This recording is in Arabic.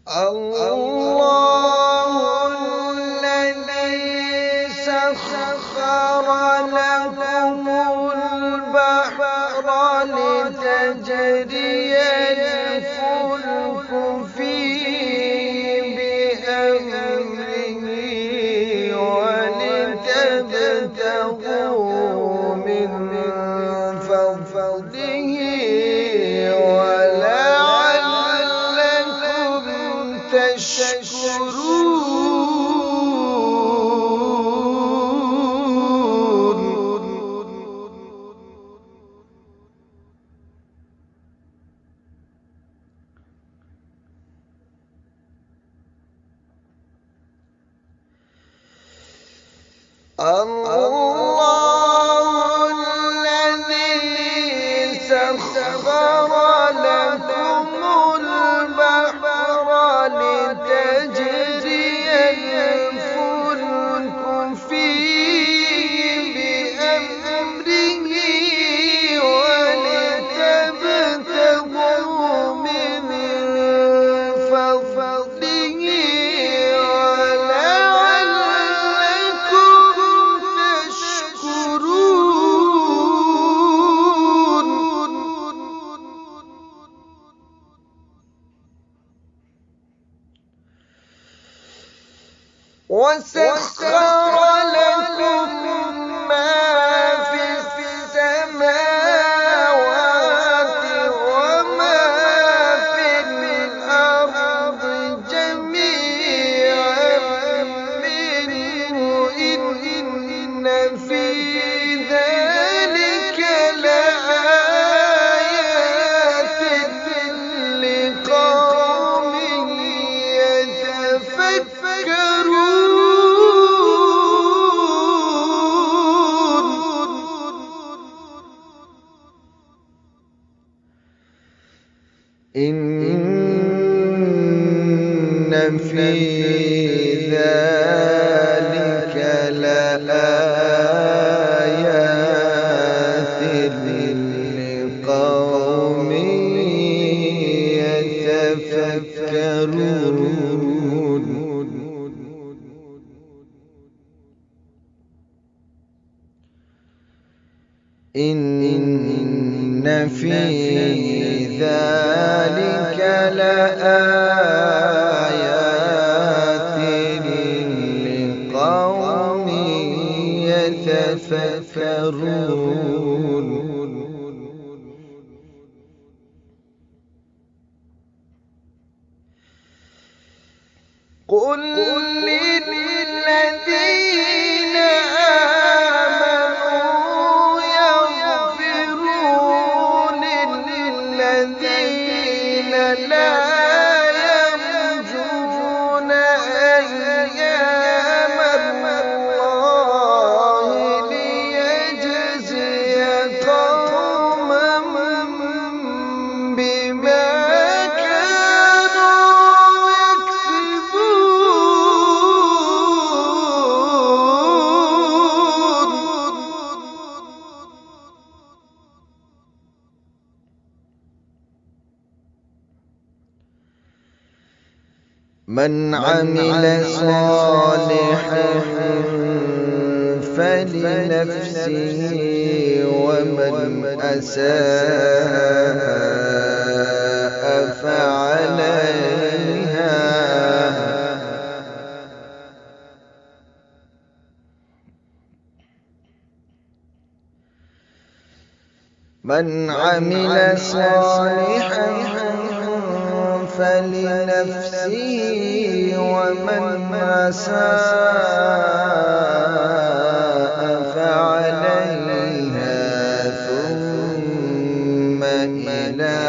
الله الذي سخر لكم البحر لتجري الفلك فيه بأمره ولتبتغوا من فضله ولعلكم تشكرون. الله الذي سخر لكم البحر لتجري الفلك فيه بأمره ولتبتغوا من فضله ولعلكم تشكرون. وسخر لكم ما في السماوات وما في الأرض جميعا منه إن في ذلك لآيات لقوم يتفكرون. إن في ذلك لآيات لقوم يتفكرون. إن في ذلك لآيات لقوم يتفكرون. قل للذين آمنوا يغفروا للذين لا يرجون أيام الله ليجزي قوما بما كانوا من عمل صالحا فلنفسه ومن أساء فعليها. من عمل صالحا فلنفسه ومن أساء فعليها ثم إلى